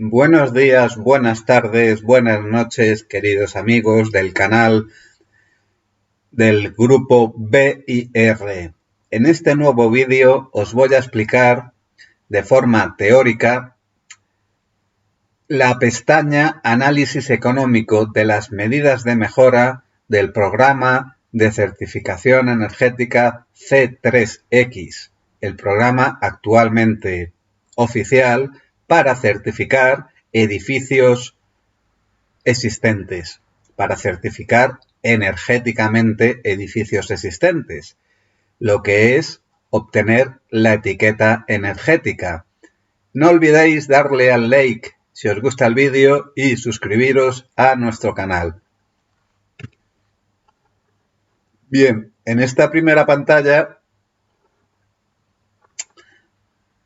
Buenos días, buenas tardes, buenas noches, queridos amigos del canal del grupo BIR. En este nuevo vídeo os voy a explicar de forma teórica la pestaña Análisis económico de las medidas de mejora del programa de certificación energética C3X, el programa actualmente oficial para certificar edificios existentes, para certificar energéticamente edificios existentes, lo que es obtener la etiqueta energética. No olvidéis darle al like si os gusta el vídeo y suscribiros a nuestro canal. Bien, en esta primera pantalla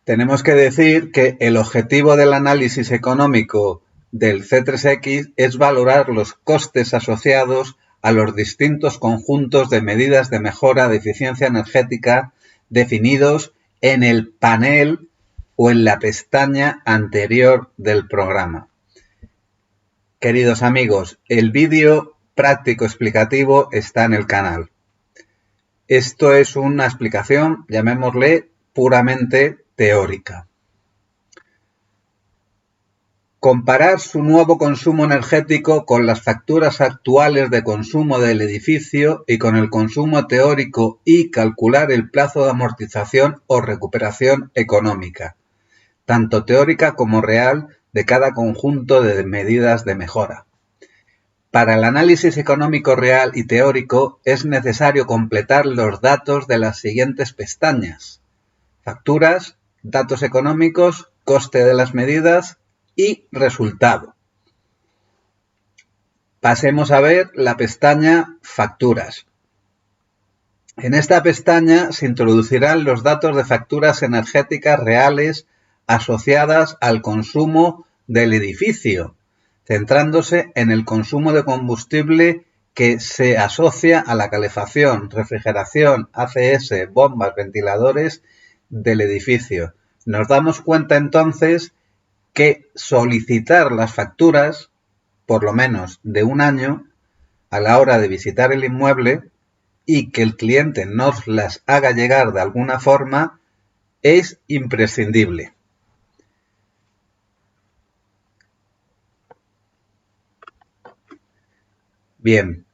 tenemos que decir que el objetivo del análisis económico del C3X es valorar los costes asociados a los distintos conjuntos de medidas de mejora de eficiencia energética definidos en el panel o en la pestaña anterior del programa. Queridos amigos, el vídeo práctico explicativo está en el canal. Esto es una explicación, llamémosle, puramente teórica. Comparar su nuevo consumo energético con las facturas actuales de consumo del edificio y con el consumo teórico y calcular el plazo de amortización o recuperación económica, tanto teórica como real, de cada conjunto de medidas de mejora. Para el análisis económico real y teórico es necesario completar los datos de las siguientes pestañas: facturas, datos económicos, coste de las medidas y resultado. Pasemos a ver la pestaña Facturas. En esta pestaña se introducirán los datos de facturas energéticas reales asociadas al consumo del edificio, centrándose en el consumo de combustible que se asocia a la calefacción, refrigeración, ACS, bombas, ventiladores del edificio. Nos damos cuenta entonces que solicitar las facturas, por lo menos de un año, a la hora de visitar el inmueble y que el cliente nos las haga llegar de alguna forma, es imprescindible. Bien,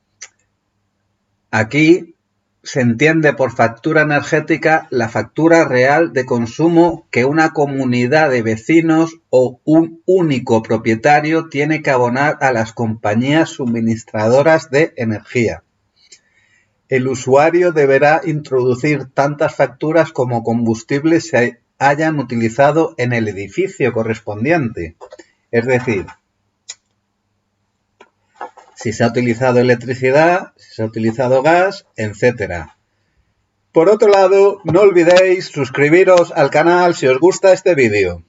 aquí se entiende por factura energética la factura real de consumo que una comunidad de vecinos o un único propietario tiene que abonar a las compañías suministradoras de energía. El usuario deberá introducir tantas facturas como combustibles se hayan utilizado en el edificio correspondiente, es decir, si se ha utilizado electricidad, si se ha utilizado gas, etc. Por otro lado, no olvidéis suscribiros al canal si os gusta este vídeo.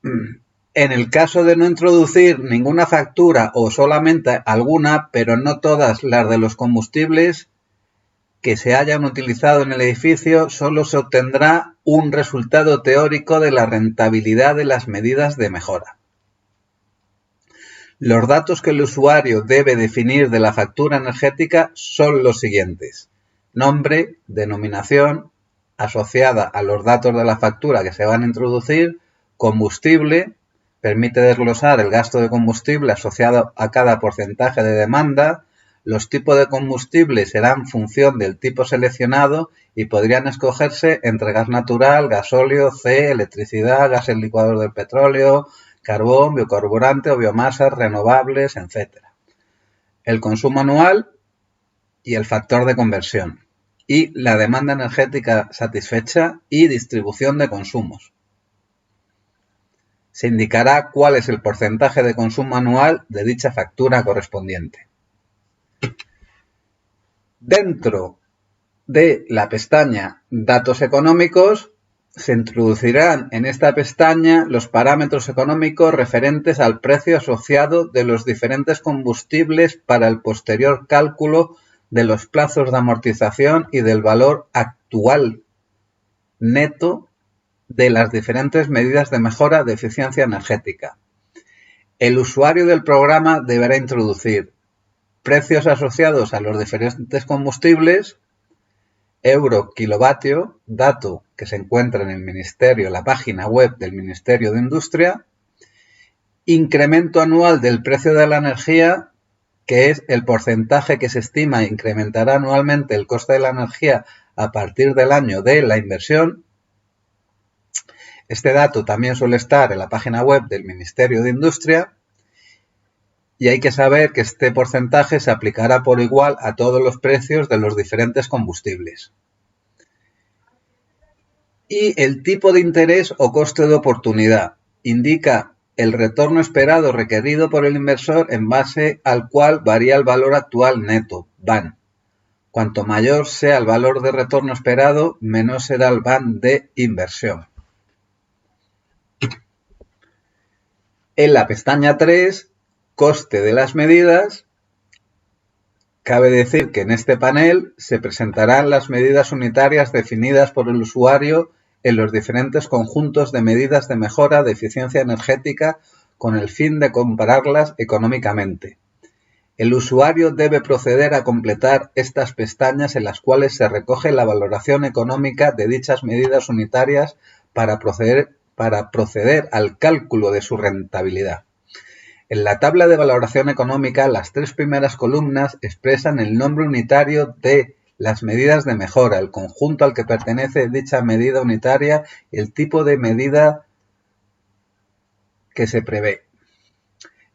En el caso de no introducir ninguna factura o solamente alguna, pero no todas las de los combustibles que se hayan utilizado en el edificio, solo se obtendrá un resultado teórico de la rentabilidad de las medidas de mejora. Los datos que el usuario debe definir de la factura energética son los siguientes: nombre, denominación, asociada a los datos de la factura que se van a introducir, combustible, permite desglosar el gasto de combustible asociado a cada porcentaje de demanda. Los tipos de combustible serán función del tipo seleccionado y podrían escogerse entre gas natural, gasóleo, C, electricidad, gases licuados del petróleo, carbón, biocarburante o biomasas renovables, etc. El consumo anual y el factor de conversión. Y la demanda energética satisfecha y distribución de consumos. Se indicará cuál es el porcentaje de consumo anual de dicha factura correspondiente. Dentro de la pestaña Datos económicos, se introducirán en esta pestaña los parámetros económicos referentes al precio asociado de los diferentes combustibles para el posterior cálculo de los plazos de amortización y del valor actual neto de las diferentes medidas de mejora de eficiencia energética. El usuario del programa deberá introducir precios asociados a los diferentes combustibles, euro kilovatio, dato que se encuentra en el Ministerio, la página web del Ministerio de Industria, incremento anual del precio de la energía, que es el porcentaje que se estima incrementará anualmente el coste de la energía a partir del año de la inversión. Este dato también suele estar en la página web del Ministerio de Industria y hay que saber que este porcentaje se aplicará por igual a todos los precios de los diferentes combustibles. Y el tipo de interés o coste de oportunidad indica el retorno esperado requerido por el inversor en base al cual varía el valor actual neto, VAN. Cuanto mayor sea el valor de retorno esperado, menor será el VAN de inversión. En la pestaña 3, coste de las medidas, cabe decir que en este panel se presentarán las medidas unitarias definidas por el usuario en los diferentes conjuntos de medidas de mejora de eficiencia energética con el fin de compararlas económicamente. El usuario debe proceder a completar estas pestañas en las cuales se recoge la valoración económica de dichas medidas unitarias para proceder al cálculo de su rentabilidad. En la tabla de valoración económica, las 3 primeras columnas expresan el nombre unitario de las medidas de mejora, el conjunto al que pertenece dicha medida unitaria y el tipo de medida que se prevé.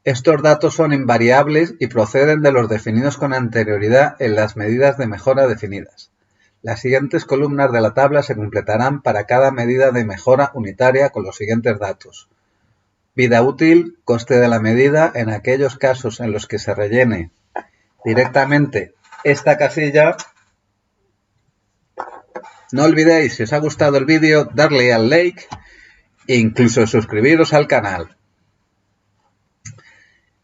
Estos datos son invariables y proceden de los definidos con anterioridad en las medidas de mejora definidas. Las siguientes columnas de la tabla se completarán para cada medida de mejora unitaria con los siguientes datos. Vida útil, coste de la medida, en aquellos casos en los que se rellene directamente esta casilla. No olvidéis, si os ha gustado el vídeo, darle al like e incluso suscribiros al canal.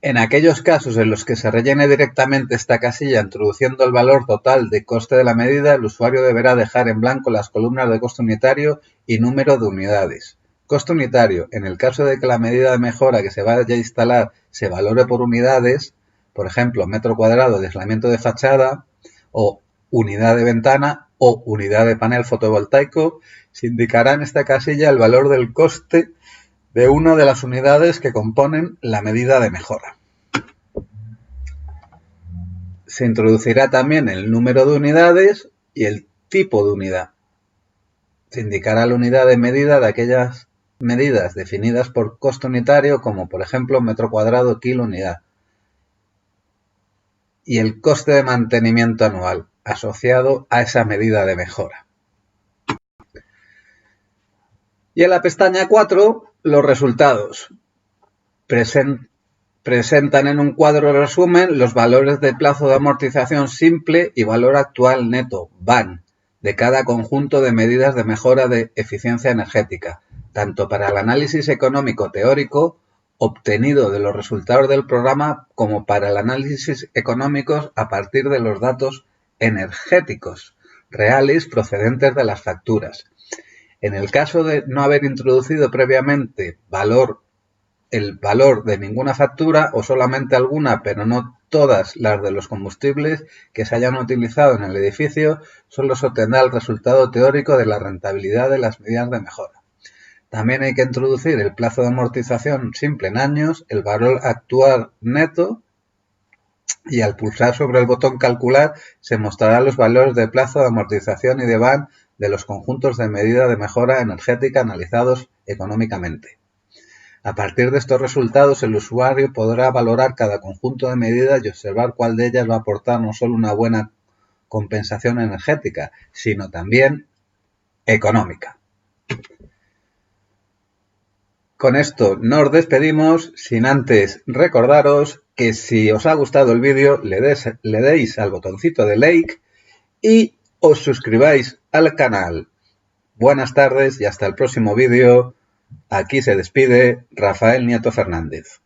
En aquellos casos en los que se rellene directamente esta casilla introduciendo el valor total de coste de la medida, el usuario deberá dejar en blanco las columnas de coste unitario y número de unidades. Coste unitario, en el caso de que la medida de mejora que se vaya a instalar se valore por unidades, por ejemplo, metro cuadrado de aislamiento de fachada o unidad de ventana o unidad de panel fotovoltaico, se indicará en esta casilla el valor del coste de una de las unidades que componen la medida de mejora. Se introducirá también el número de unidades y el tipo de unidad. Se indicará la unidad de medida de aquellas medidas definidas por coste unitario, como por ejemplo metro cuadrado, kilo, unidad. Y el coste de mantenimiento anual asociado a esa medida de mejora. Y en la pestaña 4, los resultados. Presentan en un cuadro de resumen los valores de plazo de amortización simple y valor actual neto, VAN, de cada conjunto de medidas de mejora de eficiencia energética, tanto para el análisis económico teórico obtenido de los resultados del programa como para el análisis económico a partir de los datos energéticos reales procedentes de las facturas. En el caso de no haber introducido previamente el valor de ninguna factura o solamente alguna, pero no todas las de los combustibles que se hayan utilizado en el edificio, solo se obtendrá el resultado teórico de la rentabilidad de las medidas de mejora. También hay que introducir el plazo de amortización simple en años, el valor actual neto, y al pulsar sobre el botón calcular se mostrarán los valores de plazo de amortización y de VAN de los conjuntos de medida de mejora energética analizados económicamente. A partir de estos resultados, el usuario podrá valorar cada conjunto de medidas y observar cuál de ellas va a aportar no solo una buena compensación energética, sino también económica. Con esto nos despedimos, sin antes recordaros que si os ha gustado el vídeo le deis al botoncito de like y os suscribáis al canal. Buenas tardes y hasta el próximo vídeo. Aquí se despide Rafael Nieto Fernández.